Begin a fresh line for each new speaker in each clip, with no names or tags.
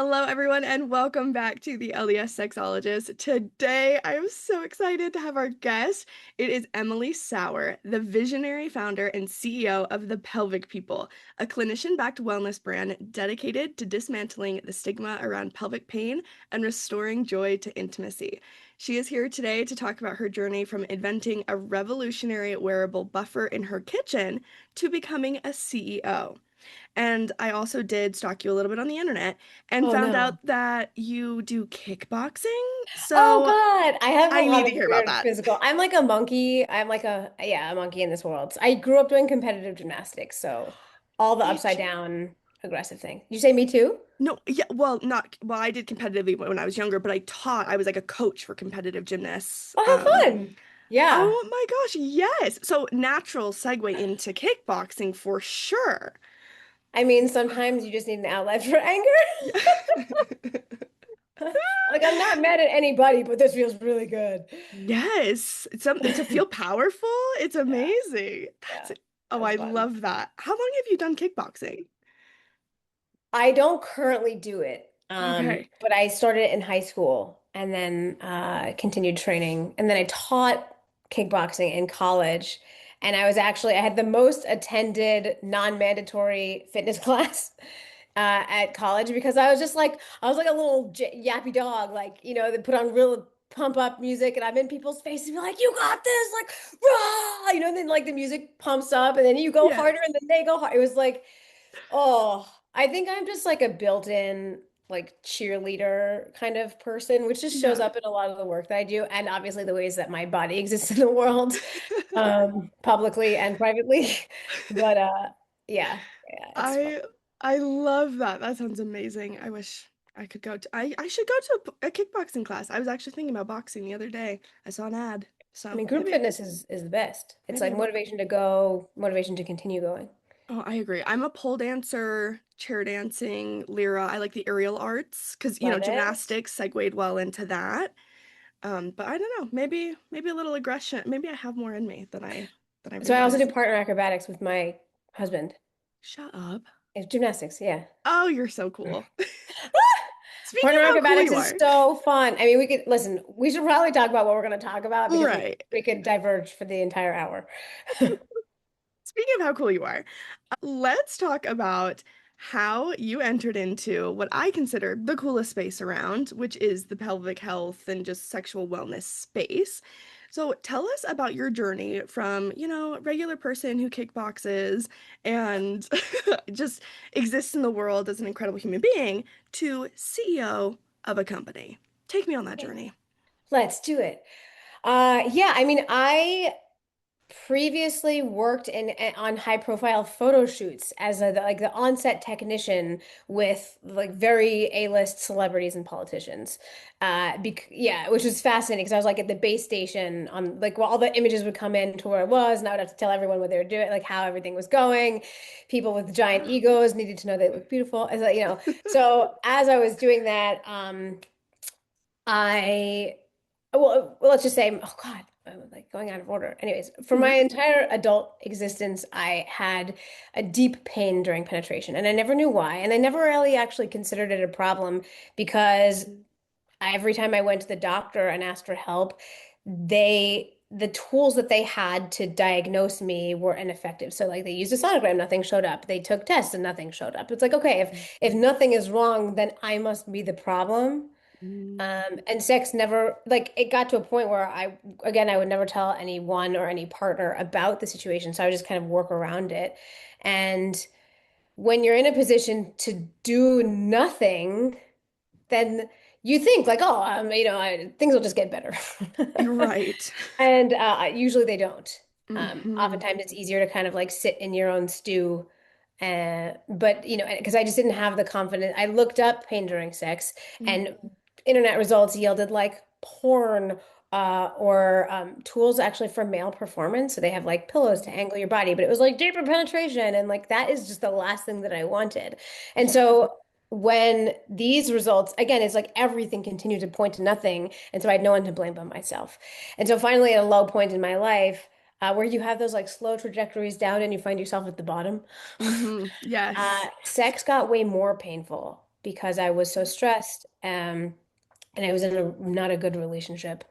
Hello, everyone, and welcome back to the LES Sexologist. Today, I am so excited to have our guest. It is Emily Saur, the visionary founder and CEO of the Pelvic People, a clinician-backed wellness brand dedicated to dismantling the stigma around pelvic pain and restoring joy to intimacy. She is here today to talk about her journey from inventing a revolutionary wearable buffer in her kitchen to becoming a CEO. And I also did stalk you a little bit on the internet and
Oh
found out
no.
that you do kickboxing.
Oh
So
God, I have a
I need
lot
to
of
hear about
weird
that.
physical. I'm like a monkey. I'm like a monkey in this world. I grew up doing competitive gymnastics, so all the upside
Bitch.
down aggressive thing. You say me too?
No, yeah, well, I did competitively when I was younger, but I was like a coach for competitive gymnasts.
Oh, how fun. Yeah.
Oh my gosh, yes. So natural segue into kickboxing for sure.
I mean, sometimes you just need an outlet for anger.
Yeah.
Like I'm not mad at anybody, but this feels really good.
Yes, it's something to feel powerful. It's
Yeah,
amazing.
yeah.
Oh,
That's
I
fun.
love that. How long have you done kickboxing?
I don't currently do it,
Okay.
but I started it in high school and then continued training. And then I taught kickboxing in college. And I had the most attended non-mandatory fitness class at college because I was like a little yappy dog, like, they put on real pump up music and I'm in people's faces and be like, you got this, like, rah, and then like the music pumps up and then you go
Yeah.
harder and then they go hard. It was like, oh, I think I'm just like a built-in like cheerleader kind of person, which just shows
Yeah.
up in a lot of the work that I do, and obviously the ways that my body exists in the world, publicly and privately. But yeah, yeah, it's fun.
I I love that. That sounds amazing. I wish I could go to I should go to a kickboxing class. I was actually thinking about boxing the other day. I saw an ad.
I
So
mean, group fitness is the best. It's
maybe
like
I will.
motivation to go, motivation to continue going.
Oh, I agree. I'm a pole dancer, chair dancing, lyra. I like the aerial arts because,
Love it.
gymnastics segued well into that. But I don't know. Maybe a little aggression. Maybe I have more in me than I
So I also do
realize.
partner acrobatics with my husband.
Shut up.
It's gymnastics, yeah.
Oh, you're so cool. Speaking
Partner
of how cool
acrobatics
you
is
are.
so fun. I mean, we could listen, we should probably talk about what we're going to talk about because
Right.
we could diverge for the entire hour.
Speaking of how cool you are, let's talk about how you entered into what I consider the coolest space around, which is the pelvic health and just sexual wellness space. So tell us about your journey from, regular person who kickboxes and just exists in the world as an incredible human being to CEO of a company. Take me on that journey.
Let's do it. Yeah, I mean, I previously worked on high profile photo shoots as like the on-set technician with like very A-list celebrities and politicians. Yeah, which was fascinating because I was like at the base station on like while all the images would come in to where I was, and I would have to tell everyone what they were doing, like how everything was going. People with giant egos needed to know they looked beautiful, as So as I was doing that, I let's just say, oh God, I'm like going out of order. Anyways, for my
Mhm.
entire adult existence, I had a deep pain during penetration, and I never knew why, and I never really actually considered it a problem because every time I went to the doctor and asked for help, the tools that they had to diagnose me were ineffective. So like they used a sonogram, nothing showed up. They took tests and nothing showed up. It's like, okay, if nothing is wrong, then I must be the problem.
Mhm.
And sex never, like, it got to a point where again, I would never tell anyone or any partner about the situation. So I would just kind of work around it. And when you're in a position to do nothing, then you think like, oh, things will just get better.
You're right.
And usually they don't.
Hmm.
Oftentimes it's easier to kind of like sit in your own stew. But because I just didn't have the confidence. I looked up pain during sex, and internet results yielded like porn or tools actually for male performance. So they have like pillows to angle your body, but it was like deeper penetration, and like that is just the last thing that I wanted. And
Yeah.
so when these results, again, it's like everything continued to point to nothing, and so I had no one to blame but myself. And so finally, at a low point in my life, where you have those like slow trajectories down and you find yourself at the bottom,
Yes.
sex got way more painful. because I was so stressed, and I was in a not a good relationship.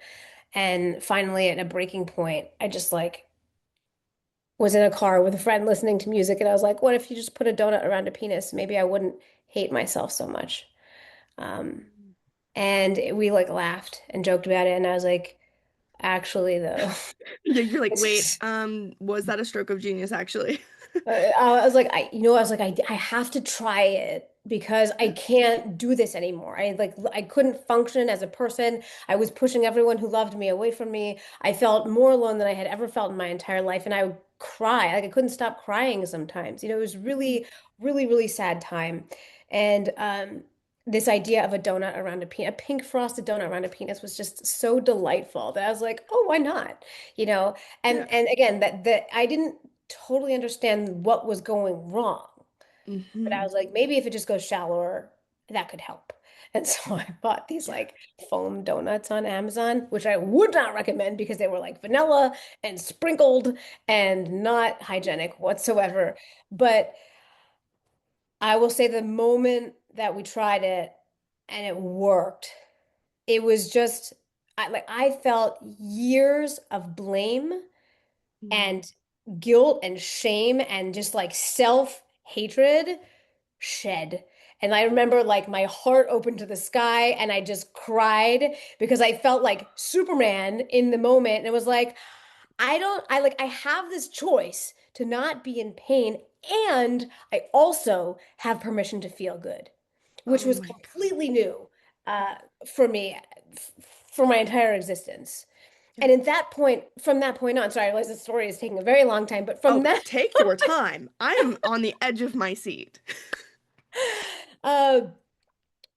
And finally, at a breaking point, I just like was in a car with a friend listening to music, and I was like, "What if you just put a donut around a penis? Maybe I wouldn't hate myself so much." Um, and we like laughed and joked about it, and I was like, "Actually, though."
Yeah, you're like, wait,
It's
was that a stroke of genius actually?
I was like, I was like, I have to try it because I
Yeah.
can't do this anymore. I couldn't function as a person. I was pushing everyone who loved me away from me. I felt more alone than I had ever felt in my entire life, and I would cry. Like I couldn't stop crying sometimes. It was
Mhm.
really, really, really sad time. And this idea of a donut around a penis, a pink frosted donut around a penis was just so delightful that I was like, oh, why not? You know,
Yeah.
and again, that I didn't totally understand what was going wrong. But I
Hmm.
was like, maybe if it just goes shallower, that could help. And so I bought these
Yeah.
like foam donuts on Amazon, which I would not recommend because they were like vanilla and sprinkled and not hygienic whatsoever. But I will say the moment that we tried it and it worked, it was just I felt years of blame
Mm.
and guilt and shame and just like self-hatred shed. And I remember like my heart opened to the sky and I just cried because I felt like Superman in the moment. And it was like, I have this choice to not be in pain and I also have permission to feel good, which
Oh
was
my God.
completely new
Yeah.
uh, for me for my entire existence.
Yeah.
And at that point, from that point on, sorry, I realize the story is taking a very long time, but from
Oh,
that,
take your time. I am on the edge of my seat.
uh,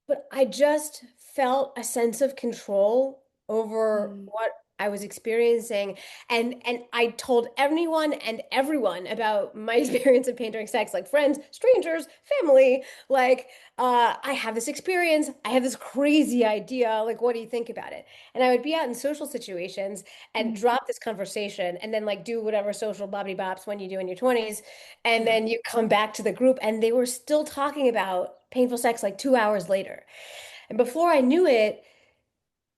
but I just felt a sense of control over
Mm.
what I was experiencing. And I told anyone and everyone about my experience of pain during sex, like friends, strangers, family, like, I have this experience. I have this crazy idea. Like, what do you think about it? And I would be out in social situations and
Mm.
drop this conversation and then like do whatever social boppity bops when you do in your 20s. And
Yeah.
then you come back to the group and they were still talking about painful sex like 2 hours later. And before I knew it,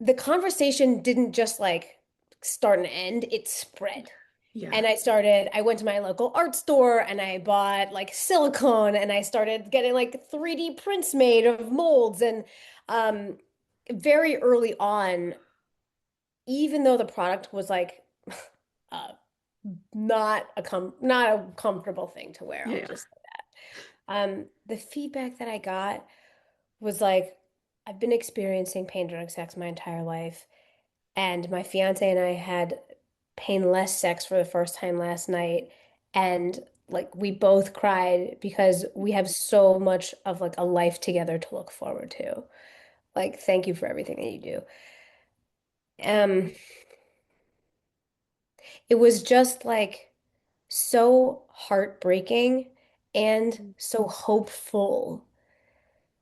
the conversation didn't just like start and end, it spread.
Yeah.
And I went to my local art store and I bought like silicone and I started getting like 3D prints made of molds. And um, very early on, even though the product was like uh, not a comfortable thing to wear, I'll
Yeah.
just say that. The feedback that I got was like, I've been experiencing pain during sex my entire life, and my fiance and I had painless sex for the first time last night, and like we both cried because we have so much of like a life together to look forward to. Like, thank you for everything that you do. Um, it was just like so heartbreaking and
Yeah.
so hopeful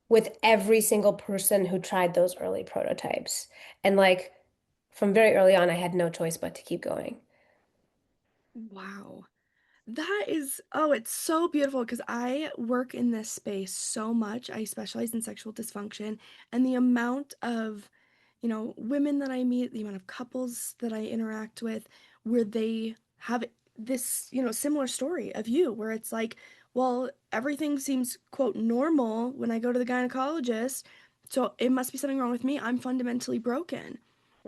with every single person who tried those early prototypes. And like from very early on, I had no choice but to keep going.
Wow. That is, oh, it's so beautiful because I work in this space so much. I specialize in sexual dysfunction, and the amount of, women that I meet, the amount of couples that I interact with, where they have this, similar story of you, where it's like, well, everything seems, quote, normal when I go to the gynecologist, so it must be something wrong with me. I'm fundamentally broken.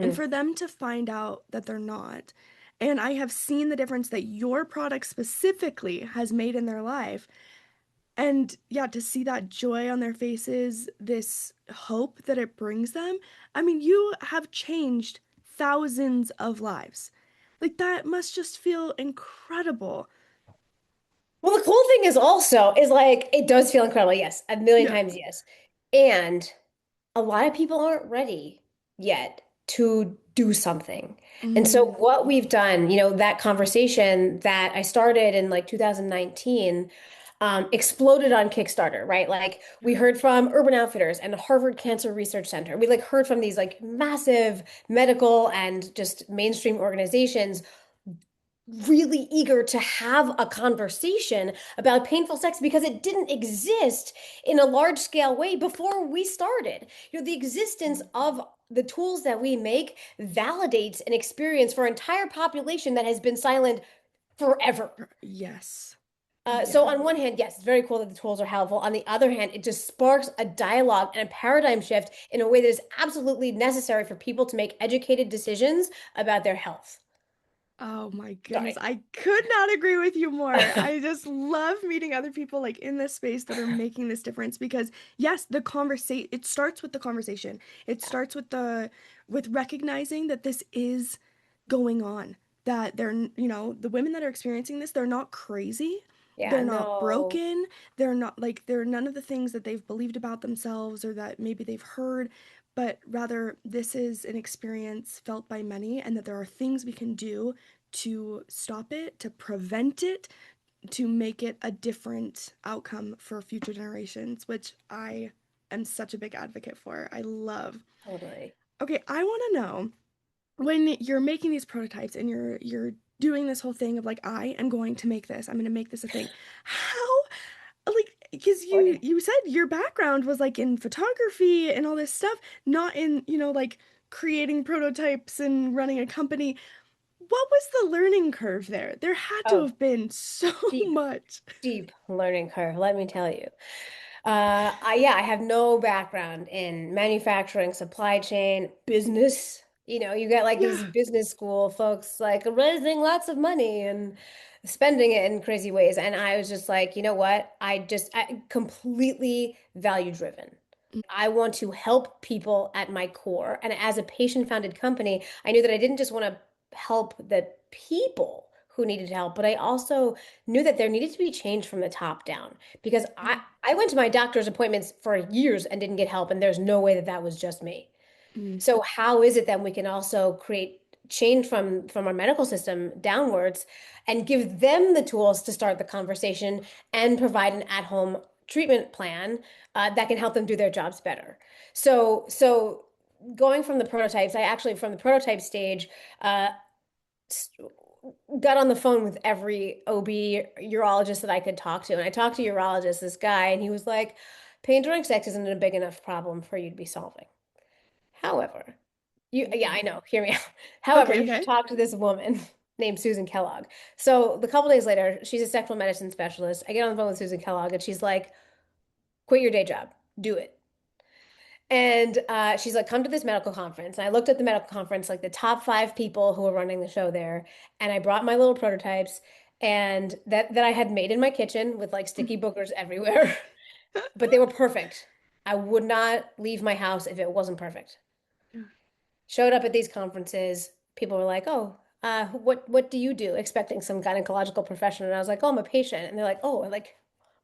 And
Mm.
for them to find out that they're not, and I have seen the difference that your product specifically has made in their life. And yeah, to see that joy on their faces, this hope that it brings them. I mean, you have changed thousands of lives. Like, that must just feel incredible.
Well, the cool thing is also is like it does feel incredible. Yes, a million
Yeah.
times yes. And a lot of people aren't ready yet to do something. And so
Mm,
what we've done, that conversation that I started in like 2019 exploded on Kickstarter, right? Like we heard from Urban Outfitters and Harvard Cancer Research Center. We like heard from these like massive medical and just mainstream organizations really eager to have a conversation about painful sex because it didn't exist in a large scale way before we started. The existence of the tools that we make validates an experience for an entire population that has been silent forever.
Yes.
So
Yeah.
on one hand, yes, it's very cool that the tools are helpful. On the other hand, it just sparks a dialogue and a paradigm shift in a way that is absolutely necessary for people to make educated decisions about their health.
Oh my goodness,
Sorry.
I could not agree with you more. I just love meeting other people like in this space that are making this difference because yes, the conversation it starts with the conversation. It starts with the with recognizing that this is going on. That they're, the women that are experiencing this, they're not crazy.
Yeah,
They're not
no,
broken. They're not like they're none of the things that they've believed about themselves or that maybe they've heard, but rather this is an experience felt by many and that there are things we can do to stop it, to prevent it, to make it a different outcome for future generations, which I am such a big advocate for. I love.
totally.
Okay, I want to know when you're making these prototypes and you're doing this whole thing of like I am going to make this. I'm going to make this a thing. How like because
Boy.
you said your background was like in photography and all this stuff, not in, like creating prototypes and running a company. What was the learning curve there? There had to
Oh,
have been so
deep,
much.
deep learning curve, let me tell you. I have no background in manufacturing, supply chain, business. You get like
Yeah.
these business school folks like raising lots of money and spending it in crazy ways. And I was just like, you know what? I completely value driven. I want to help people at my core. And as a patient-founded company, I knew that I didn't just want to help the people who needed help, but I also knew that there needed to be change from the top down because I went to my doctor's appointments for years and didn't get help, and there's no way that that was just me.
Mm,
So how is it that we can also create change from our medical system downwards and give them the tools to start the conversation and provide an at-home treatment plan that can help them do their jobs better. So going from the prototypes, I actually from the prototype stage uh, got on the phone with every OB urologist that I could talk to, and I talked to a urologist, this guy, and he was like, "Pain during sex isn't a big enough problem for you to be solving." However, yeah, I know. Hear me out. However,
okay,
you should
okay.
talk to this woman named Susan Kellogg. So the couple days later, she's a sexual medicine specialist. I get on the phone with Susan Kellogg, and she's like, "Quit your day job, do it." And she's like, "Come to this medical conference." And I looked at the medical conference, like the top 5 people who were running the show there, and I brought my little prototypes and that I had made in my kitchen with like sticky boogers everywhere, but they were perfect. I would not leave my house if it wasn't perfect. Showed up at these conferences. People were like, "Oh, what do you do?" Expecting some gynecological profession, and I was like, "Oh, I'm a patient." And they're like, "Oh, like,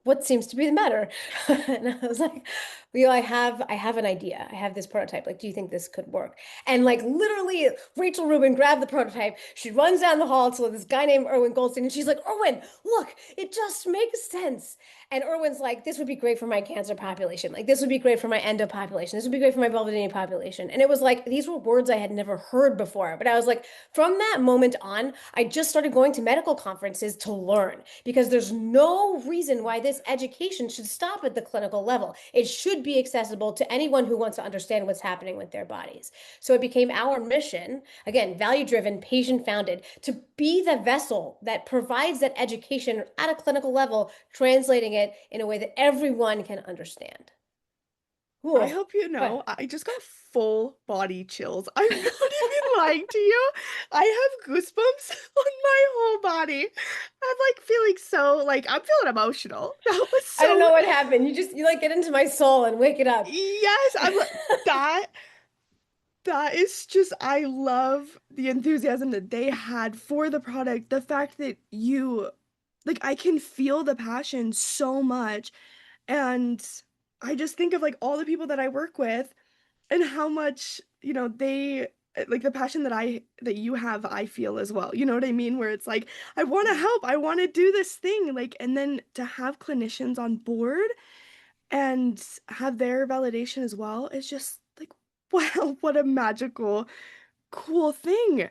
what seems to be the matter?" And I was like, I have an idea. I have this prototype. Like, do you think this could work?" And like, literally, Rachel Rubin grabbed the prototype. She runs down the hall to this guy named Erwin Goldstein, and she's like, "Erwin, look, it just makes sense." And Erwin's like, "This would be great for my cancer population. Like, this would be great for my endo population. This would be great for my vulvodynia population." And it was like, these were words I had never heard before. But I was like, from that moment on, I just started going to medical conferences to learn because there's no reason why this education should stop at the clinical level. It should be accessible to anyone who wants to understand what's happening with their bodies. So it became our mission, again, value driven, patient founded, to be the vessel that provides that education at a clinical level, translating it in a way that everyone can understand.
I
Ooh,
hope you
what?
know, I just got full body chills. I'm not even lying to you. I have goosebumps on my whole body. I'm like feeling so like I'm feeling emotional. That was
I don't
so
know what happened. You like get into my soul and wake it up.
yes, I'm like that that is just I love the enthusiasm that they had for the product. The fact that you like I can feel the passion so much and I just think of like all the people that I work with and how much, they like the passion that you have, I feel as well. You know what I mean? Where it's like, I want to help, I want to do this thing. Like, and then to have clinicians on board and have their validation as well is just like, wow, what a magical, cool thing.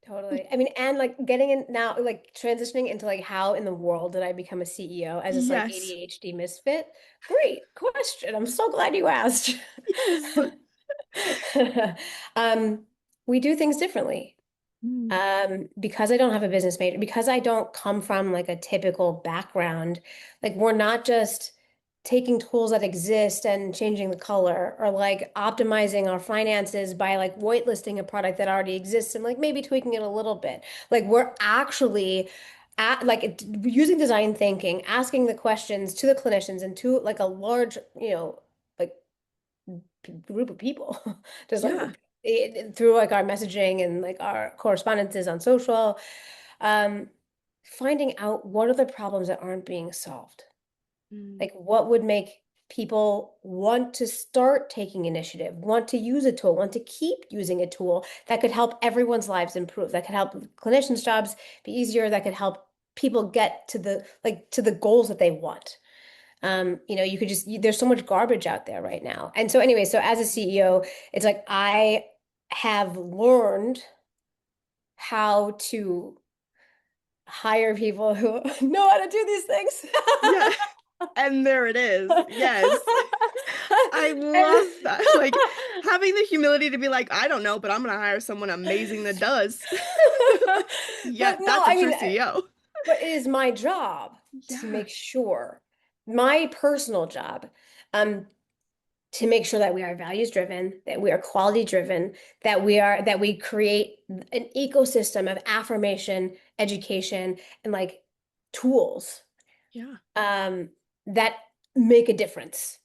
Totally. I mean, and like getting in now, like transitioning into like how in the world did I become a CEO as this like
Yes.
ADHD misfit? Great question. I'm so glad you asked.
Yes.
Um, we do things differently.
Mm.
Because I don't have a business major, because I don't come from like a typical background, like we're not just taking tools that exist and changing the color or like optimizing our finances by like whitelisting a product that already exists and like maybe tweaking it a little bit. Like we're actually using design thinking, asking the questions to the clinicians and to like a large, like group of people just like
Yeah.
through like our messaging and like our correspondences on social, um finding out what are the problems that aren't being solved,
Mm.
like what would make people want to start taking initiative, want to use a tool, want to keep using a tool that could help everyone's lives improve, that could help clinicians' jobs be easier, that could help people get to the goals that they want. You could there's so much garbage out there right now. And so anyway, so as a CEO, it's like I have learned how to hire people who know how to do these things.
Yeah. And there it is. Yes. I love
And
that. Like having the humility to be like, I don't know, but I'm gonna hire someone amazing that does. Yeah,
but no,
that's a
I
true
mean,
CEO.
but it is my job to
Yeah.
make sure, my personal job, um, to make sure that we are values driven, that we are quality driven, that we create an ecosystem of affirmation, education, and like tools,
Yeah.
um, that make a difference.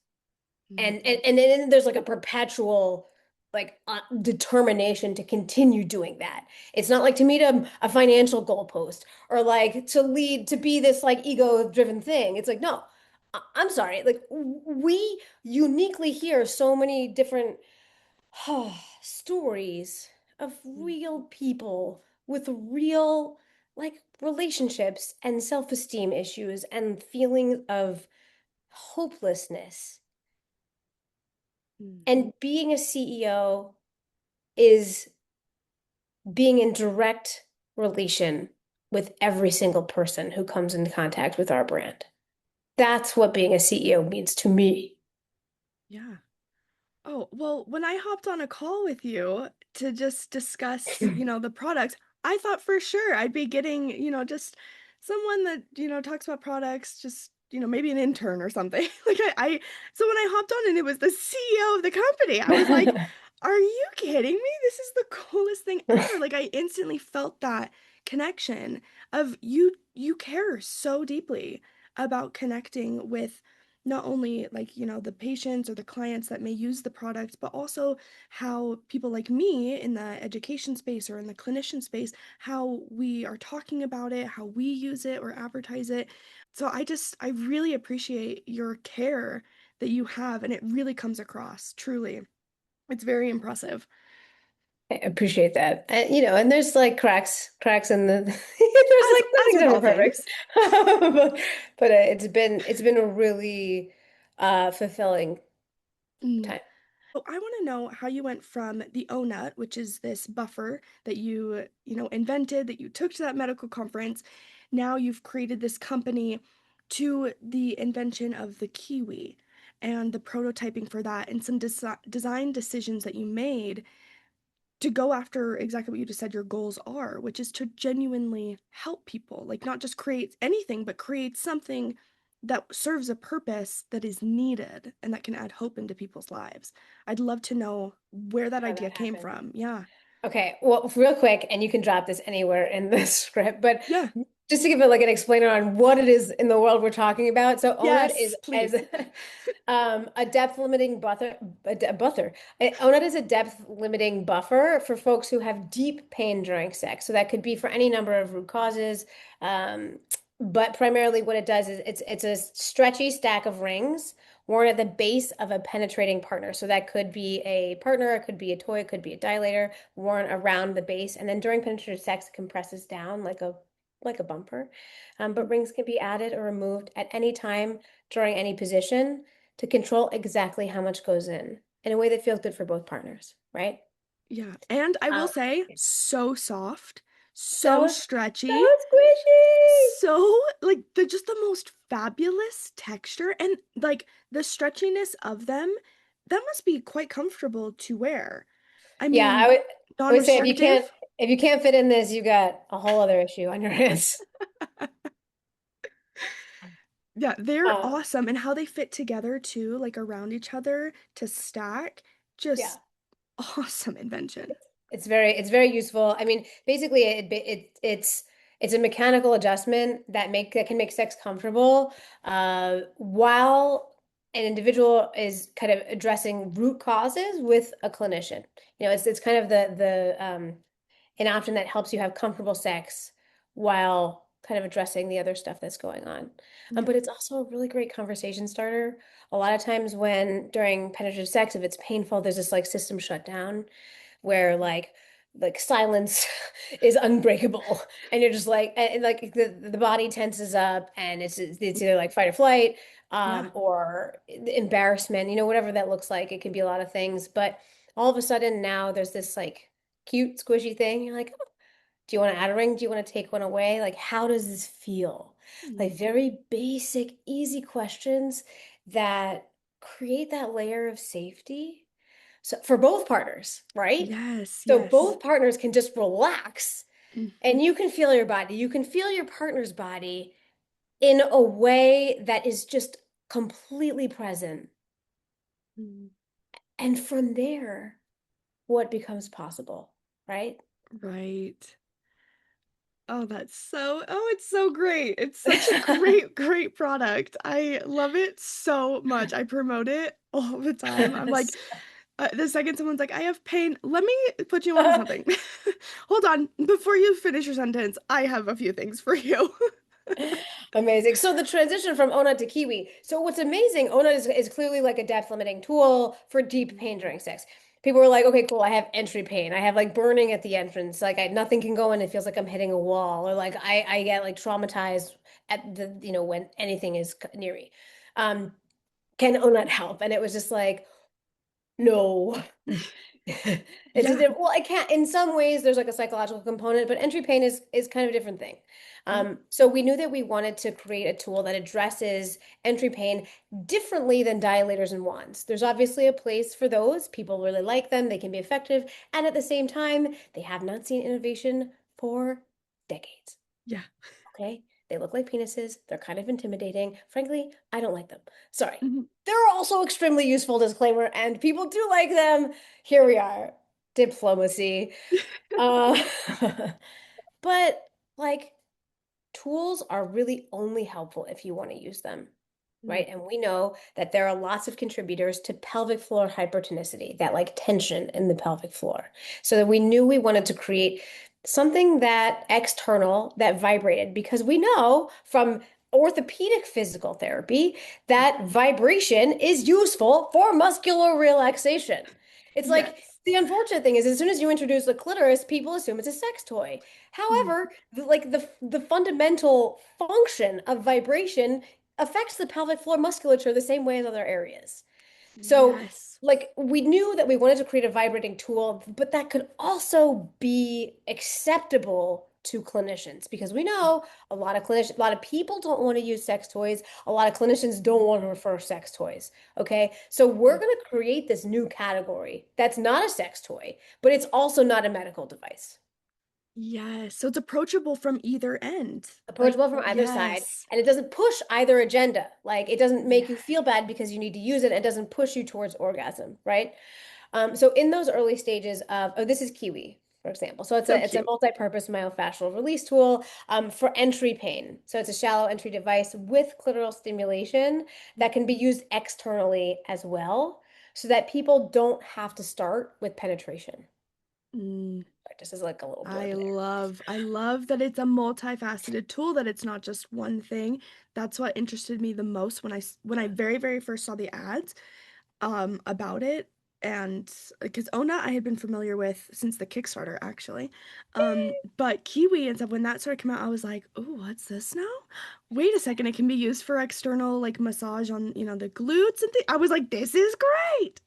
Mm.
And then there's like a perpetual like determination to continue doing that. It's not like to meet a financial goalpost or like to lead to be this like ego driven thing. It's like no, I'm sorry, like we uniquely hear so many different stories of
Mm.
real people with real like relationships and self-esteem issues and feeling of hopelessness.
Mm.
And being a CEO is being in direct relation with every single person who comes into contact with our brand. That's what being a CEO means to me.
Yeah. Oh, well, when I hopped on a call with you to just discuss, the products, I thought for sure I'd be getting, just someone that, talks about products, just, maybe an intern or something. So when I hopped on and it was the CEO of the company, I was like, are you kidding me? This is the coolest thing ever. Like I instantly felt that connection of you care so deeply about connecting with not only like the patients or the clients that may use the products, but also how people like me in the education space or in the clinician space, how we are talking about it, how we use it or advertise it. So I really appreciate your care that you have, and it really comes across truly. It's very impressive.
I appreciate that. And there's like cracks in the there's
as
like
as
nothing's
with
ever
all
perfect.
things.
But it's been a really fulfilling
Mm.
time.
So I want to know how you went from the Ohnut, which is this buffer that you invented, that you took to that medical conference. Now you've created this company to the invention of the Kiwi and the prototyping for that and some design decisions that you made to go after exactly what you just said your goals are, which is to genuinely help people, like not just create anything, but create something that serves a purpose that is needed and that can add hope into people's lives. I'd love to know where that
How
idea
that
came
happened.
from. Yeah.
Okay, well, real quick, and you can drop this anywhere in the script, but
Yeah.
just to give it like an explainer on what it is in the world we're talking about. So Ohnut is
Yes,
as
please.
a depth limiting buffer. Ohnut is a depth limiting buffer for folks who have deep pain during sex. So that could be for any number of root causes. Um, but primarily what it does is it's a stretchy stack of rings worn at the base of a penetrating partner. So that could be a partner, it could be a toy, it could be a dilator worn around the base. And then during penetrative sex, it compresses down like a bumper. But rings can be added or removed at any time during any position to control exactly how much goes in a way that feels good for both partners, right?
Yeah. And I will
Um,
say, so soft. so
So
stretchy,
squishy.
so like they're just the most fabulous texture and like the stretchiness of them, that must be quite comfortable to wear. I
Yeah,
mean,
I would say
non-restrictive.
if you can't fit in this, you got a whole other issue on your hands.
Yeah, they're
Uh,
awesome and how they fit together too, like around each other to stack.
yeah.
Just awesome invention.
It's very useful. I mean, basically it's a mechanical adjustment that can make sex comfortable while an individual is kind of addressing root causes with a clinician. You know, it's kind of the an option that helps you have comfortable sex while kind of addressing the other stuff that's going on.
Yeah.
But it's also a really great conversation starter. A lot of times when during penetrative sex, if it's painful, there's this like system shutdown where like silence is unbreakable and you're just like and like the body tenses up and it's either like fight or flight
Yeah.
or embarrassment, you know, whatever that looks like. It can be a lot of things, but all of a sudden now there's this like cute squishy thing. You're like, oh, do you want to add a ring? Do you want to take one away? Like, how does this feel? Like
Mm.
very basic, easy questions that create that layer of safety. So for both partners, right?
Yes,
So
yes.
both partners can just relax
Mhm.
and you can feel your body. You can feel your partner's body in a way that is just completely present.
Mm.
And from there, what becomes possible, right?
Right. Oh, it's so great. It's such a great, great product. I love it so much. I promote it all the time. I'm like, the second someone's like, I have pain, let me put you onto something. Hold on. Before you finish your sentence, I have a few things for you.
Amazing. So the transition from Ohnut to Kiwi. So what's amazing, Ohnut is clearly like a depth limiting tool for deep pain during sex. People were like, okay, cool. I have entry pain. I have like burning at the entrance. Like nothing can go in. It feels like I'm hitting a wall. Or like I get like traumatized at the, you know, when anything is near me. Um, can Ohnut help? And it was just like, no. It's a
Yeah.
different, well, I can't, in some ways, there's like a psychological component, but entry pain is kind of a different thing.
Yep.
So we knew that we wanted to create a tool that addresses entry pain differently than dilators and wands. There's obviously a place for those. People really like them, they can be effective, and at the same time, they have not seen innovation for decades.
Yeah.
Okay. They look like penises. They're kind of intimidating. Frankly, I don't like them. Sorry.
Mhm.
They're also extremely useful, disclaimer, and people do like them. Here we are. Diplomacy. Uh, but like tools are really only helpful if you want to use them,
Mm.
right? And we know that there are lots of contributors to pelvic floor hypertonicity, that like tension in the pelvic floor. So that we knew we wanted to create something that external that vibrated because we know from orthopedic physical therapy that vibration is useful for muscular relaxation. It's like
Yes.
the unfortunate thing is as soon as you introduce the clitoris, people assume it's a sex toy.
Mm.
However, the fundamental function of vibration affects the pelvic floor musculature the same way as other areas. So,
Yes.
like, we knew that we wanted to create a vibrating tool, but that could also be acceptable to clinicians because we know a lot of people don't want to use sex toys. A lot of clinicians don't want to refer sex toys. Okay. So, we're
Mm.
going to create this new category that's not a sex toy, but it's also not a medical device.
Yes. So it's approachable from either end. Like,
Approachable from either side,
yes.
and it doesn't push either agenda. Like it doesn't make you feel
Yes.
bad because you need to use it. It doesn't push you towards orgasm, right? So in those early stages of, oh, this is Kiwi, for example. So
So
it's a
cute.
multi-purpose myofascial release tool for entry pain. So it's a shallow entry device with clitoral stimulation that can be used externally as well, so that people don't have to start with penetration.
Mm.
Just as like a little
I
blurb there.
love, I love that it's a multifaceted tool, that it's not just one thing. That's what interested me the most when when I very, very first saw the ads about it. And because Ona I had been familiar with since the Kickstarter actually. But Kiwi and stuff, when that started coming out, I was like, oh, what's this now? Wait a second, it can be used for external like massage on, the glutes and things. I was like, this is great.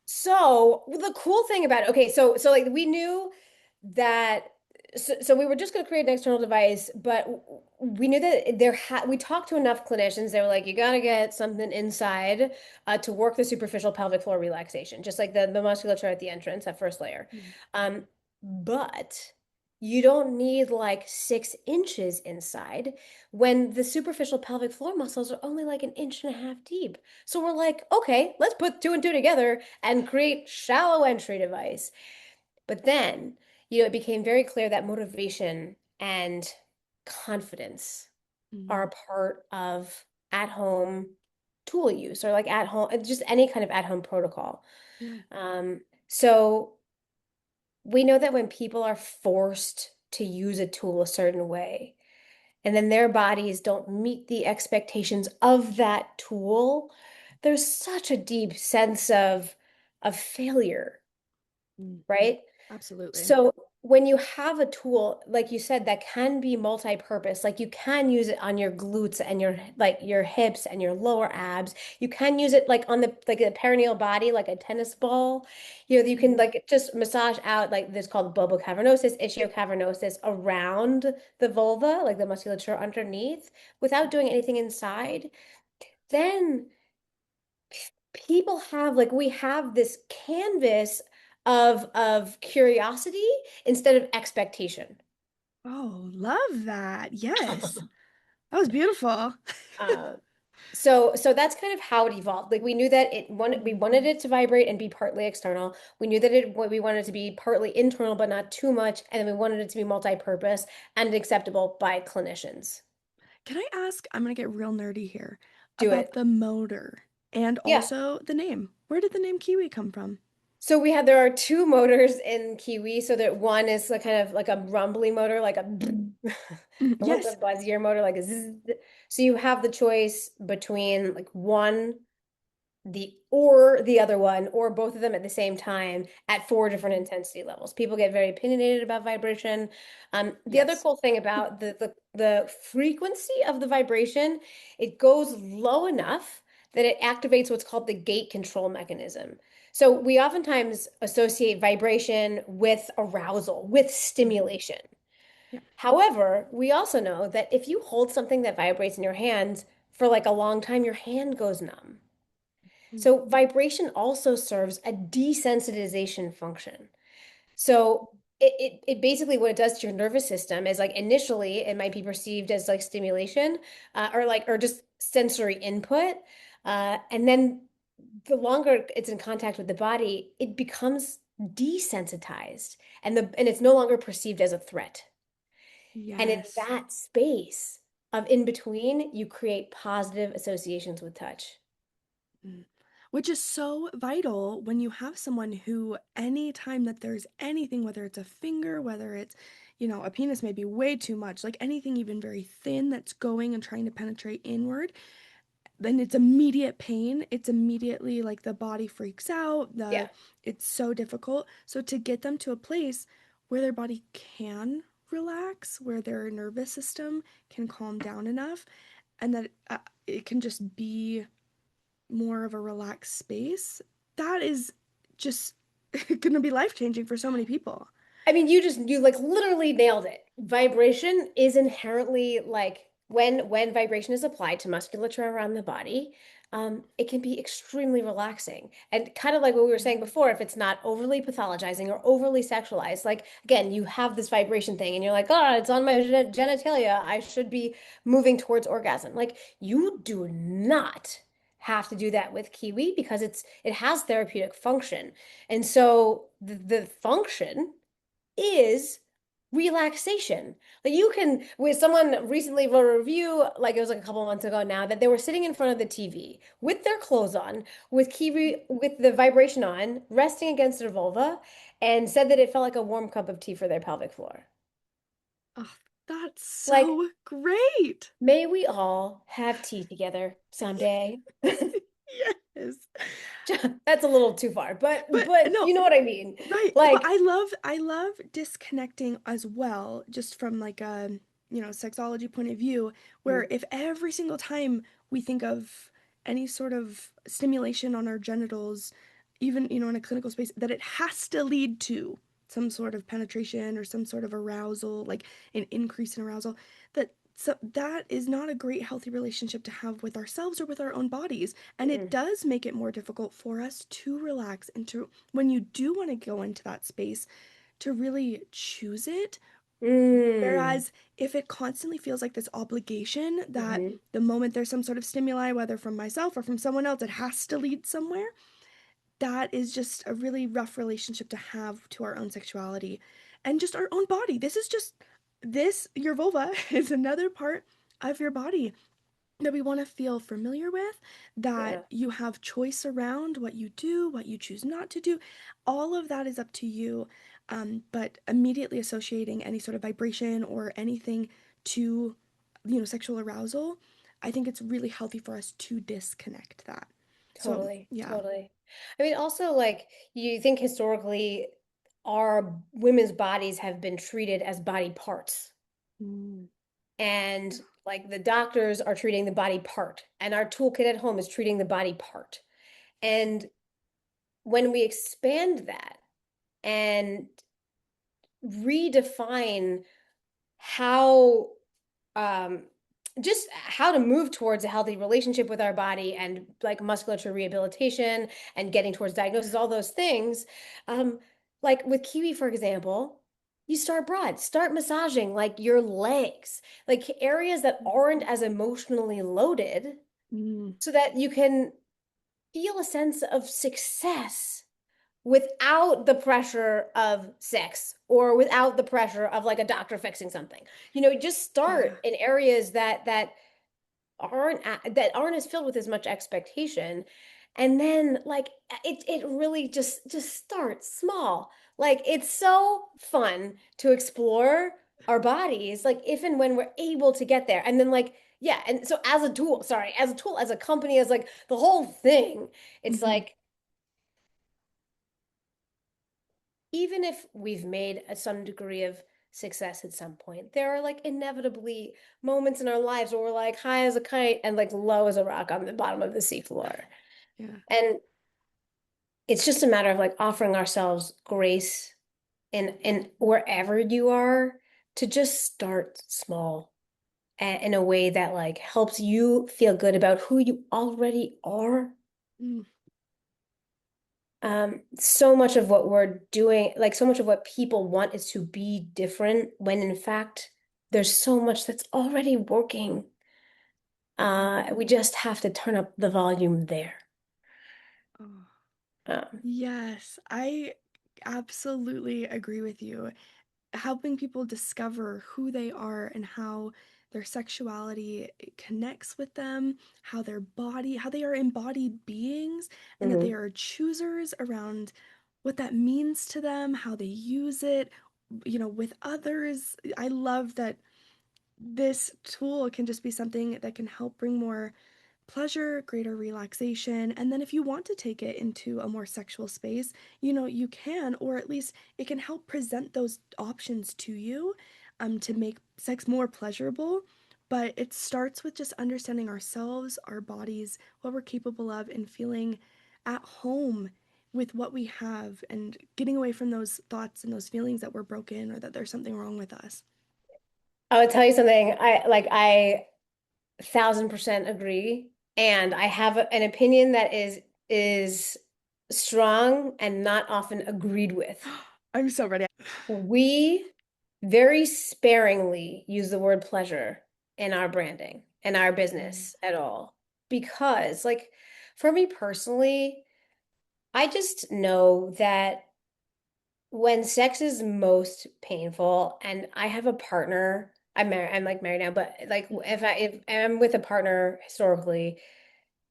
So the cool thing about it, okay, so like we knew that so we were just going to create an external device, but we knew that we talked to enough clinicians. They were like, you got to get something inside to work the superficial pelvic floor relaxation, just like the musculature at the entrance, that first layer.
Mm.
Um, but you don't need like 6 inches inside when the superficial pelvic floor muscles are only like an inch and a half deep. So we're like, okay, let's put two and two together and create shallow entry device. But then, it became very clear that motivation and confidence are a
Mm.
part of at-home tool use, or like at home, just any kind of at-home protocol.
Yeah.
So we know that when people are forced to use a tool a certain way, and then their bodies don't meet the expectations of that tool, there's such a deep sense of failure,
Mm.
right?
Absolutely.
So when you have a tool, like you said, that can be multi-purpose, like you can use it on your glutes and your hips and your lower abs. You can use it like on the perineal body, like a tennis ball. You can
Mm.
like just massage out like this called bulbocavernosis, ischiocavernosis around the vulva, like the musculature underneath, without doing anything inside. Then people have like we have this canvas of curiosity instead of expectation.
Oh, love that. Yes. That was beautiful.
Uh, so that's kind of how it evolved. Like we knew that we
Mm.
wanted it to vibrate and be partly external. We knew that we wanted it to be partly internal, but not too much. And then we wanted it to be multi-purpose and acceptable by clinicians.
Can I ask, I'm gonna get real nerdy here,
Do
about
it.
the motor and
Yeah.
also the name. Where did the name Kiwi come from?
So there are two motors in Kiwi. So that one is like kind of like a rumbly motor, like a, and
Mhm.
one's a
Yes.
buzzier motor, like a zzz. So you have the choice between like the other one, or both of them at the same time at four different
Mhm.
intensity levels. People get very opinionated about vibration. The other
Yes.
cool thing about the frequency of the vibration, it goes low enough that it activates what's called the gate control mechanism. So we oftentimes associate vibration with arousal, with
Mhm.
stimulation.
Yeah.
However, we also know that if you hold something that vibrates in your hand for like a long time, your hand goes numb.
Mm.
So vibration also serves a desensitization function. So it basically what it does to your nervous system is like initially it might be perceived as like stimulation or just sensory input. And then the longer it's in contact with the body, it becomes desensitized and it's no longer perceived as a threat. And in
Yes.
that space of in between, you create positive associations with touch.
Mm. Which is so vital when you have someone who, anytime that there's anything, whether it's a finger, whether it's, a penis may be way too much, like anything even very thin that's going and trying to penetrate inward, then it's immediate pain. It's immediately like the body freaks out.
Yeah.
It's so difficult. So to get them to a place where their body can relax, where their nervous system can calm down enough, and that it can just be more of a relaxed space, that is just going to be life changing for so many people.
I mean, you like literally nailed it. Vibration is inherently like when vibration is applied to musculature around the body, it can be extremely relaxing. And kind of like what we were saying
Mm.
before, if it's not overly pathologizing or overly sexualized, like again, you have this vibration thing and you're like, oh, it's on my genitalia. I should be moving towards orgasm. Like you do not have to do that with Kiwi because it has therapeutic function. And so the function is relaxation. Like you can, with someone recently wrote a review, like it was like a couple months ago now, that they were sitting in front of the TV with their clothes on, with the vibration on, resting against their vulva, and said that it felt like a warm cup of tea for their pelvic floor.
Oh, that's
Like,
so great.
may we all have tea together someday.
Yes.
That's a little too far, but
But
but
no,
you know what I mean.
right. But
Like,
I love disconnecting as well, just from like a, sexology point of view, where
mm,
if every single time we think of any sort of stimulation on our genitals, even, in a clinical space, that it has to lead to some sort of penetration or some sort of arousal, like an increase in arousal, that is not a great healthy relationship to have with ourselves or with our own bodies. And it
Mm-mm.
does make it more difficult for us to relax and to, when you do want to go into that space, to really choose it.
Mm.
Whereas if it constantly feels like this obligation that
Hmm.
the moment there's some sort of stimuli, whether from myself or from someone else, it has to lead somewhere, that is just a really rough relationship to have to our own sexuality and just our own body. Your vulva is another part of your body that we want to feel familiar with, that
Yeah,
you have choice around what you do, what you choose not to do. All of that is up to you. But immediately associating any sort of vibration or anything to, sexual arousal, I think it's really healthy for us to disconnect that. So,
totally,
yeah.
totally. I mean, also, like, you think historically our women's bodies have been treated as body parts.
Mm,
And
yeah.
like the doctors are treating the body part, and our toolkit at home is treating the body part. And when we expand that and redefine how um just how to move towards a healthy relationship with our body and like musculature rehabilitation and getting towards diagnosis, all those things, um like with Kiwi, for example, you start broad, start massaging like your legs, like areas that aren't as emotionally loaded,
Mm,
so that you can feel a sense of success without the pressure of sex or without the pressure of like a doctor fixing something. Just
yeah.
start in areas that aren't as filled with as much expectation. And then like it really just starts small. Like it's so fun to explore our bodies, like if and when we're able to get there. And then like, yeah, and so as a tool, sorry, as a tool, as a company, as like the whole thing, it's
Hmm.
like even if we've made some degree of success at some point, there are like inevitably moments in our lives where we're like high as a kite and like low as a rock on the bottom of the seafloor.
Yeah.
And it's just a matter of like offering ourselves grace in wherever you are, to just start small in a way that like helps you feel good about who you already are.
Mm,
So much of what we're doing, like so much of what people want is to be different, when in fact, there's so much that's already working. We just have to turn up the volume there.
oh.
Um,
Yes, I absolutely agree with you. Helping people discover who they are and how their sexuality connects with them, how they are embodied beings, and that they
mhm.
are choosers around what that means to them, how they use it, with others. I love that this tool can just be something that can help bring more pleasure, greater relaxation, and then if you want to take it into a more sexual space, you can, or at least it can help present those options to you, to make sex more pleasurable. But it starts with just understanding ourselves, our bodies, what we're capable of, and feeling at home with what we have, and getting away from those thoughts and those feelings that we're broken or that there's something wrong with us.
I would tell you something. I 1,000% agree, and I have an opinion that is strong and not often agreed with.
I'm so ready.
We very sparingly use the word pleasure in our branding and our
Mm.
business at all. Because, like, for me personally, I just know that when sex is most painful, and I have a partner, I'm like married now, but like
Mhm.
if I'm with a partner historically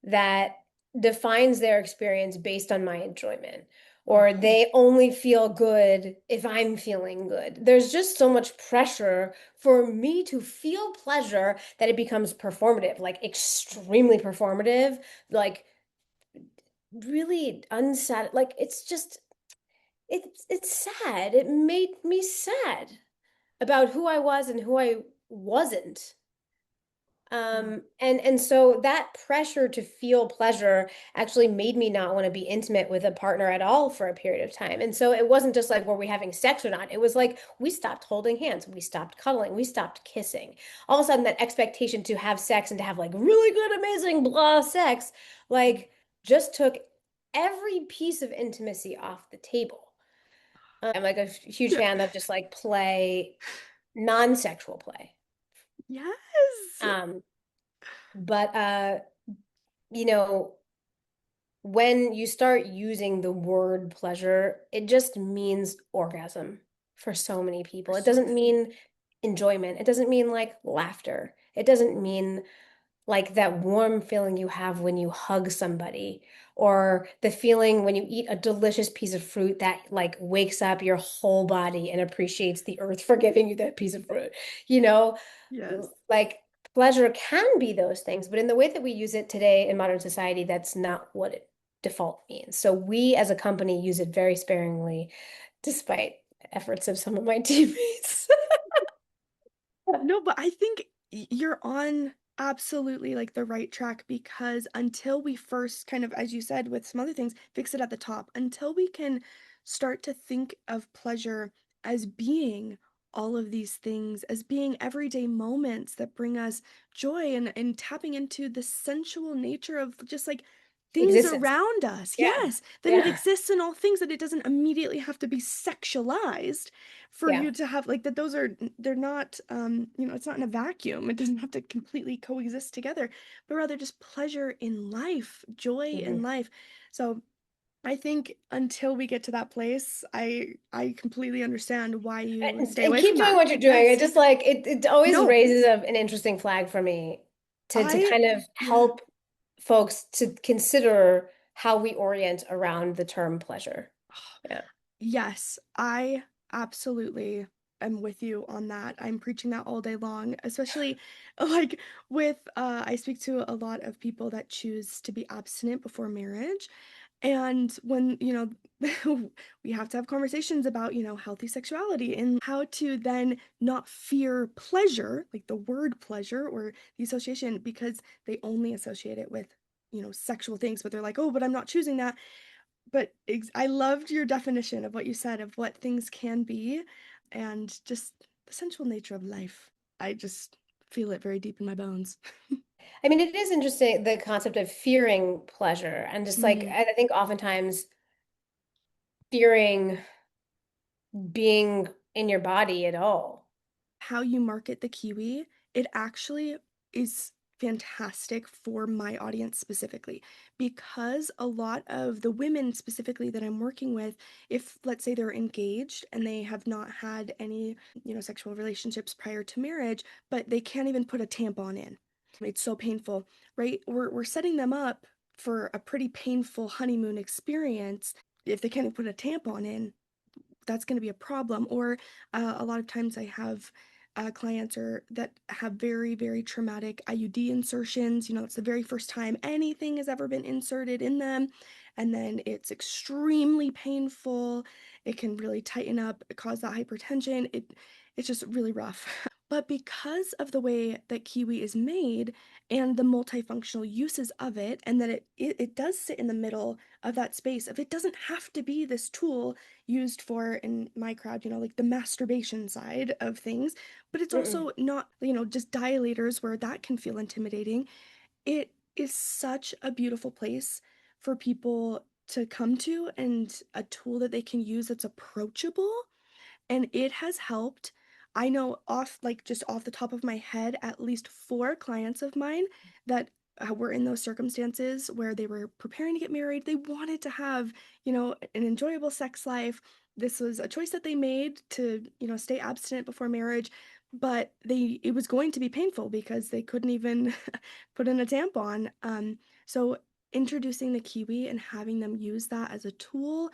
that defines their experience based on my enjoyment, or
Oh.
they only feel good if I'm feeling good. There's just so much pressure for me to feel pleasure that it becomes performative, like extremely performative, like really unsat like it's just it's sad. It made me sad about who I was and who I wasn't.
Yeah.
And so that pressure to feel pleasure actually made me not want to be intimate with a partner at all for a period of time. And so it wasn't just like, were we having sex or not? It was like we stopped holding hands, we stopped cuddling, we stopped kissing. All of a sudden, that expectation to have sex and to have like really good, amazing, blah sex, like just took every piece of intimacy off the table. I'm like a huge
Yeah.
fan of just like play, non-sexual play.
Yes.
Um, but you know, when you start using the word pleasure, it just means orgasm for so many
For
people. It
so
doesn't
many.
mean enjoyment. It doesn't mean like laughter. It doesn't mean like that warm feeling you have when you hug somebody, or the feeling when you eat a delicious piece of fruit that like wakes up your whole body and appreciates the earth for giving you that piece of fruit. You know,
Yes.
like pleasure can be those things, but in the way that we use it today in modern society, that's not what it default means. So we as a company use it very sparingly, despite efforts of some of my teammates.
No, but I think you're on absolutely like the right track because until we first kind of, as you said, with some other things, fix it at the top, until we can start to think of pleasure as being all of these things, as being everyday moments that bring us joy and tapping into the sensual nature of just like things
Existence.
around us.
Yeah.
Yes, that it
Yeah.
exists in all things, that it doesn't immediately have to be sexualized for
Yeah.
you to have like that those are they're not it's not in a vacuum. It doesn't have to completely coexist together, but rather just pleasure in life, joy in
Mhm.
life. So I think until we get to that place, I completely understand why you stay
And
away from
keep doing
that.
what you're doing.
Yes.
It just like it always
No,
raises an interesting flag for me to
I
kind of
yeah.
help folks to consider how we orient around the term pleasure. Yeah.
Yes, I absolutely am with you on that. I'm preaching that all day long, especially like with I speak to a lot of people that choose to be abstinent before marriage. And when, we have to have conversations about, healthy sexuality and how to then not fear pleasure, like the word pleasure or the association, because they only associate it with, sexual things, but they're like, oh, but I'm not choosing that. But I loved your definition of what you said of what things can be and just the sensual nature of life. I just feel it very deep in my bones.
I mean, it is interesting the concept of fearing pleasure and just like
Mm.
I think oftentimes fearing being in your body at all.
How you market the kiwi, it actually is fantastic for my audience specifically because a lot of the women specifically that I'm working with, if let's say they're engaged and they have not had any, sexual relationships prior to marriage, but they can't even put a tampon in. It's so painful, right? We're setting them up for a pretty painful honeymoon experience if they can't even put a tampon in. That's going to be a problem. Or a lot of times I have clients or that have very, very traumatic IUD insertions. It's the very first time anything has ever been inserted in them. And then it's extremely painful. It can really tighten up, cause that hypertension. It's just really rough. But because of the way that kiwi is made and the multifunctional uses of it, and that it does sit in the middle of that space, of it doesn't have to be this tool used for, in my crowd, like the masturbation side of things, but it's
Mm-mm.
also not, just dilators where that can feel intimidating. It is such a beautiful place for people to come to and a tool that they can use that's approachable, and it has helped. I know just off the top of my head, at least four clients of mine that were in those circumstances where they were preparing to get married. They wanted to have, an enjoyable sex life. This was a choice that they made to, stay abstinent before marriage, but it was going to be painful because they couldn't even put in a tampon. So introducing the kiwi and having them use that as a tool,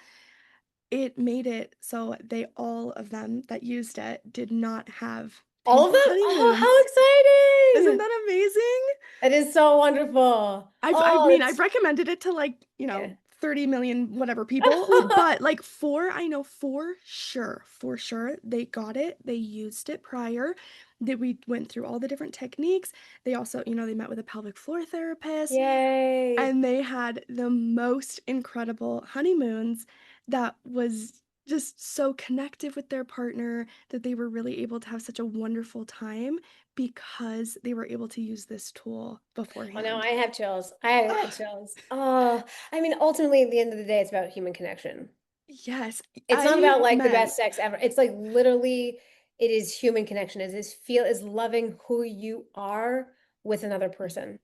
it made it so all of them that used it did not have
All of
painful
them? Oh, how
honeymoons. Isn't
exciting!
that amazing?
It is so wonderful.
I
Oh,
mean, I've
it's
recommended it to like,
yeah.
30 million whatever people, but like four, I know for sure, they got it. They used it prior. That we went through all the different techniques. They also, they met with a pelvic floor therapist
Yay.
and they had the most incredible honeymoons that was just so connective with their partner that they were really able to have such a wonderful time because they were able to use this tool
Oh, now
beforehand.
I have chills. I have
Oh,
chills. Oh, I mean, ultimately, at the end of the day, it's about human connection.
yes.
It's not about like the
Amen.
best sex ever. It's like literally, it is human connection. It is is loving who you are with another person.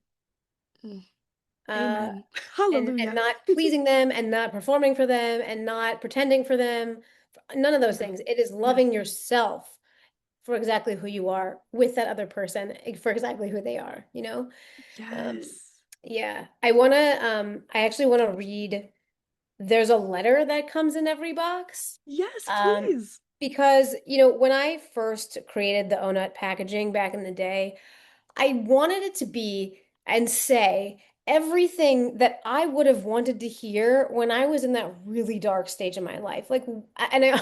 Mm,
Uh,
amen.
and
Hallelujah.
not pleasing them and not performing for them and not pretending for them. None of those
Yeah.
things. It is
Yeah.
loving yourself for exactly who you are with that other person for exactly who they are, you know? Um,
Yes.
yeah. I actually wanna read, there's a letter that comes in every box.
Yes,
Um,
please.
because, when I first created the Ohnut packaging back in the day, I wanted it to be and say everything that I would have wanted to hear when I was in that really dark stage of my life. Like, and I,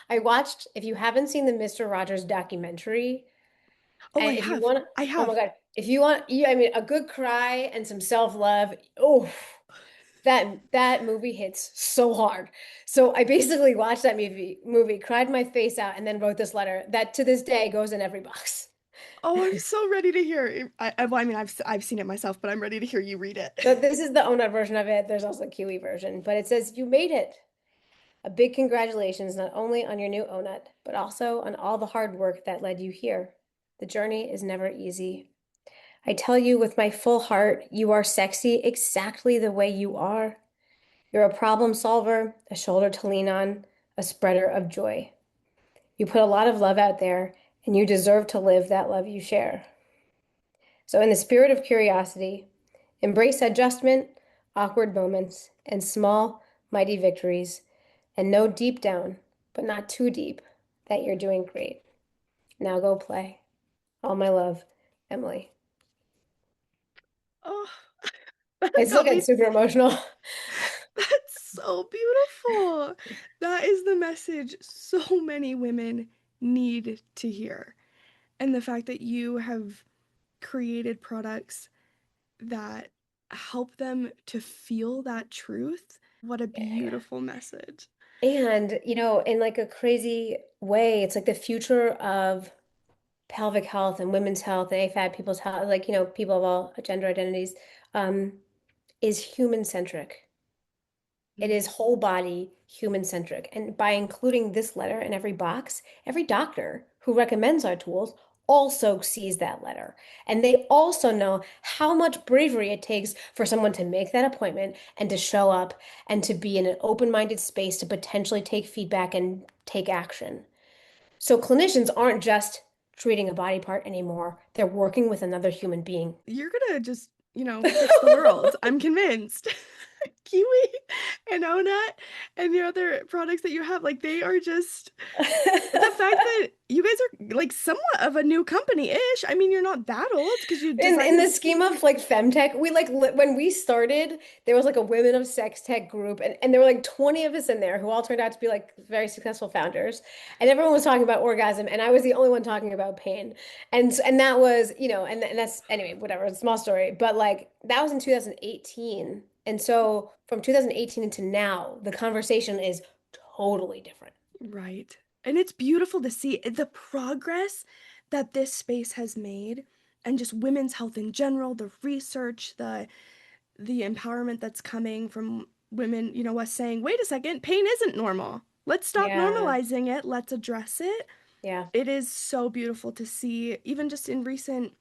I watched, if you haven't seen the Mr. Rogers documentary,
Oh, I
and if you
have.
want,
I
oh my
have.
God, if you want, I mean, a good cry and some self-love, oh, that movie hits so hard. So I basically watched that movie, cried my face out, and then wrote this letter that to this day goes in every box.
Oh, I'm so ready to hear it. Well, I mean, I've seen it myself, but I'm ready to hear you read it.
So this is the Onut version of it. There's also a Kiwi version, but it says, "You made it. A big congratulations not only on your new Onut, but also on all the hard work that led you here. The journey is never easy. I tell you with my full heart, you are sexy exactly the way you are. You're a problem solver, a shoulder to lean on, a spreader of joy. You put a lot of love out there, and you deserve to live that love you share. So, in the spirit of curiosity, embrace adjustment, awkward moments, and small, mighty victories, and know deep down, but not too deep, that you're doing great. Now go play. All my love, Emily."
Oh, that
I still
got
get
me.
super emotional.
That's so beautiful. That is the message so many women need to hear. And the fact that you have created products that help them to feel that truth. What a
Yeah.
beautiful message.
And, in like a crazy way, it's like the future of pelvic health and women's health and AFAB people's health, like, people of all gender identities, um, is human centric. It
Mm.
is whole body, human centric. And by including this letter in every box, every doctor who recommends our tools also sees that letter. And they also know how much bravery it takes for someone to make that appointment and to show up and to be in an open-minded space to potentially take feedback and take action. So clinicians aren't just treating a body part anymore, they're working with another human being.
You're gonna just, fix the world. I'm convinced. Kiwi and Onut and the other products that you have, like they are just the fact that you guys are like somewhat of a new company-ish. I mean, you're not that old because you
In the
designed.
scheme of like femtech, we like when we started, there was like a women of sex tech group, and there were like 20 of us in there who all turned out to be like very successful founders. And everyone was talking about orgasm, and I was the only one talking about pain. And that was, and that's anyway, whatever, it's a small story. But like that was in 2018. And so from 2018 into now, the conversation is totally different.
Right. And it's beautiful to see the progress that this space has made and just women's health in general, the research, the empowerment that's coming from women, us saying, "Wait a second, pain isn't normal. Let's stop
Yeah.
normalizing it. Let's address it."
Yeah.
It is so beautiful to see even just in recent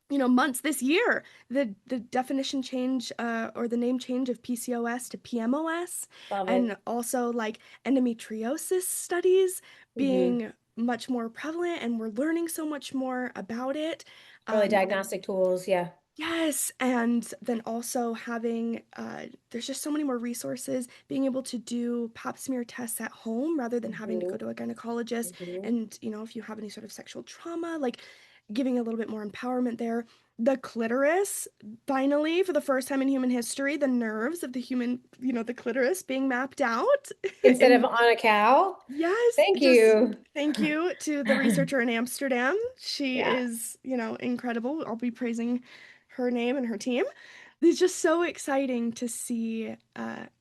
months this year the definition change or the name change of PCOS to PMOS,
Love it.
and also like endometriosis studies
Hmm.
being much more prevalent and we're learning so much more about it.
Early
um,
diagnostic tools. Yeah.
yes, and then also having there's just so many more resources being able to do pap smear tests at home rather than having to go
Hmm.
to a gynecologist.
Hmm.
And if you have any sort of sexual trauma, like giving a little bit more empowerment there. The clitoris, finally, for the first time in human history, the nerves of the human, the clitoris being mapped out.
Instead of
And
on a cow.
yes,
Thank
just
you.
thank you to the researcher in Amsterdam. She
Yeah.
is, incredible. I'll be praising her name and her team. It's just so exciting to see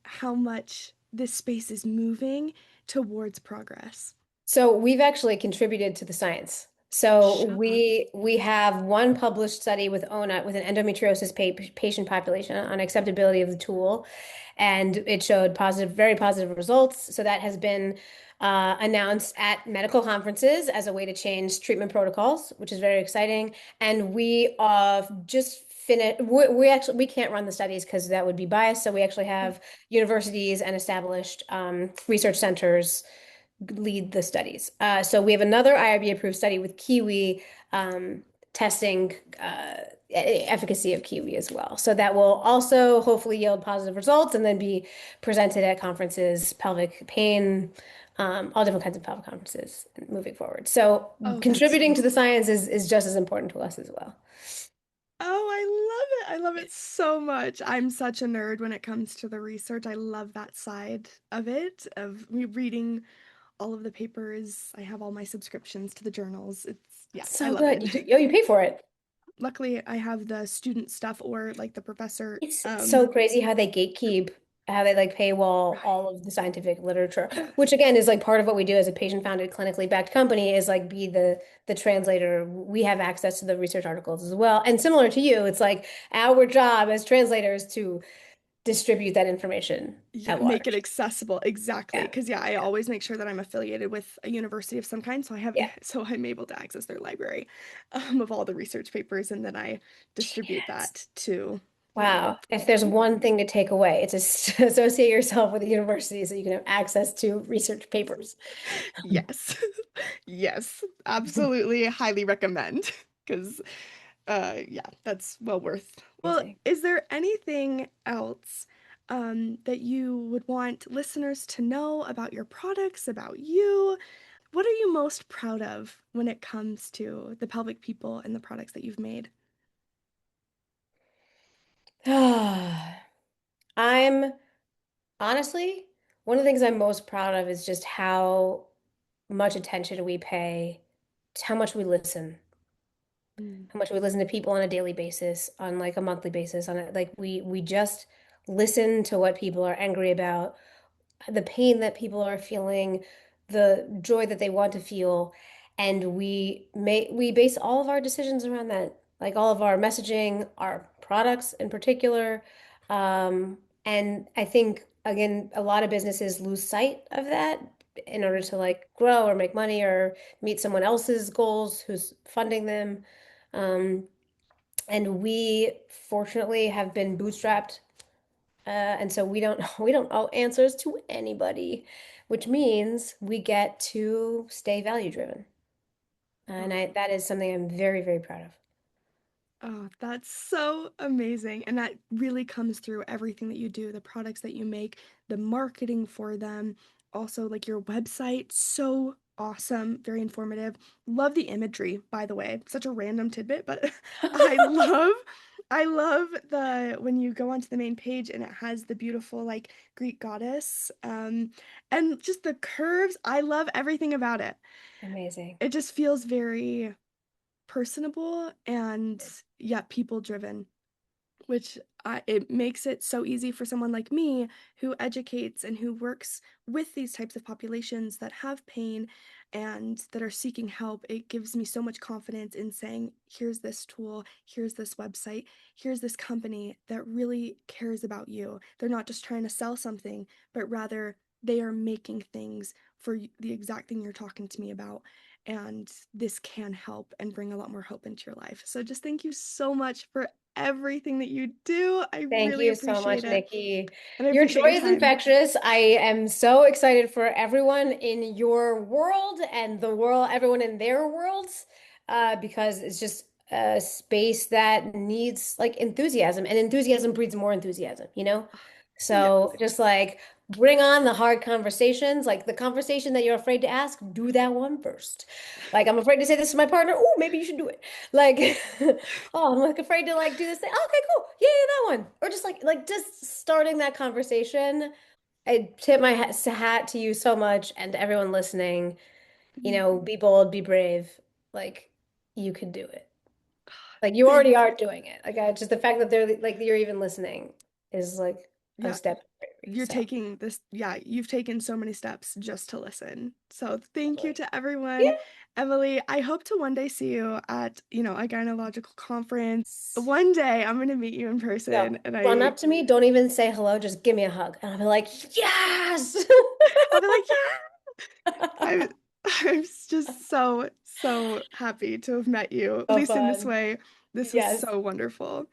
how much this space is moving towards progress.
So we've actually contributed to the science. So
Shut up.
we have one published study with Ohnut with an endometriosis patient population on acceptability of the tool, and it showed positive, very positive results. So that has been announced at medical conferences as a way to change treatment protocols, which is very exciting. And we just finished. We actually we can't run the studies because that would be biased. So we actually have universities and established research centers lead the studies. So we have another IRB approved study with Kiwi testing efficacy of Kiwi as well. So that will also hopefully yield positive results and then be presented at conferences, pelvic pain, all different kinds of pelvic conferences moving forward. So
Oh, that's so
contributing to the
exciting.
science is just as important to us as well.
Oh, I love it. I love it so much. I'm such a nerd when it comes to the research. I love that side of it, of me reading all of the papers. I have all my subscriptions to the journals. Yeah, I
So
love
good.
it.
You pay for it.
Luckily, I have the student stuff or like the professor.
It's so crazy how they gatekeep, how they like paywall
Right.
all of the scientific literature, which again is like part of what we do as a patient-founded, clinically backed company is like be the translator. We have access to the research articles as well. And similar to you, it's like our job as translators to distribute that information
Yeah,
at
make it
large.
accessible. Exactly.
Yeah.
Because yeah, I
Yeah.
always make sure that I'm affiliated with a university of some kind, so I have
Yeah.
so I'm able to access their library of all the research papers, and then I distribute
Genius.
that to,
Wow. If
the
there's
people.
one thing to take away, it's associate yourself with a university so you can have access to research papers.
Yes. Yes, absolutely highly recommend because yeah, that's well worth. Well,
Amazing.
is there anything else that you would want listeners to know about your products, about you? What are you most proud of when it comes to the pelvic people and the products that you've made?
I'm honestly, one of the things I'm most proud of is just how much attention we pay, to
Mm.
how much we listen to people on a daily basis, on like a monthly basis, on it. Like we just listen to what people are angry about, the pain that people are feeling, the joy that they want to feel, and we base all of our decisions around that, like all of our messaging, our products in particular. And I think again, a lot of businesses lose sight of that in order to like grow or make money or meet someone else's goals who's funding them. Um, and we fortunately have been bootstrapped and so we don't owe answers to anybody, which means we get to stay value driven. And
Oh,
I that is something I'm very, very proud of.
oh, that's so amazing. And that really comes through everything that you do, the products that you make, the marketing for them, also like your website, so awesome, very informative. Love the imagery, by the way. Such a random tidbit, but I love I love the when you go onto the main page and it has the beautiful like Greek goddess and just the curves. I love everything about it.
Amazing.
It just feels very personable and yet people driven, which it makes it so easy for someone like me who educates and who works with these types of populations that have pain and that are seeking help. It gives me so much confidence in saying, here's this tool, here's this website, here's this company that really cares about you. They're not just trying to sell something, but rather they are making things for the exact thing you're talking to me about. And this can help and bring a lot more hope into your life. So just thank you so much for everything that you do. I
Thank
really
you so
appreciate
much,
it.
Nikki.
And I
Your
appreciate
joy
your
is
time.
infectious. I am so excited for everyone in your world and the world, everyone in their worlds, because it's just a space that needs like enthusiasm, and enthusiasm breeds more enthusiasm, you know?
Yes.
So just like bring on the hard conversations, like the conversation that you're afraid to ask, do that one first. Like, I'm afraid to say this to my partner. Oh, maybe you should do it. Like, oh, I'm like afraid to like do this thing. Okay, cool. Yeah, yeah, that one. Or just like just starting that conversation. I tip my hat to you so much and to everyone listening. Be bold, be brave. Like, you can do it. Like, you already
Thank
are doing it. Like, just the fact that they're like you're even listening is like a
yeah,
step.
you're
So,
taking this, yeah, you've taken so many steps just to listen. So thank you
totally.
to
Yeah.
everyone. Emily, I hope to one day see you at, a gynecological conference. One day I'm going to meet you in
No,
person and
run up to me. Don't even say hello. Just give me a hug. And I'll be like, yes.
I'll be like, yeah, I'm just so, so happy to have met you, at
So
least in this
fun.
way. This was
Yes.
so wonderful.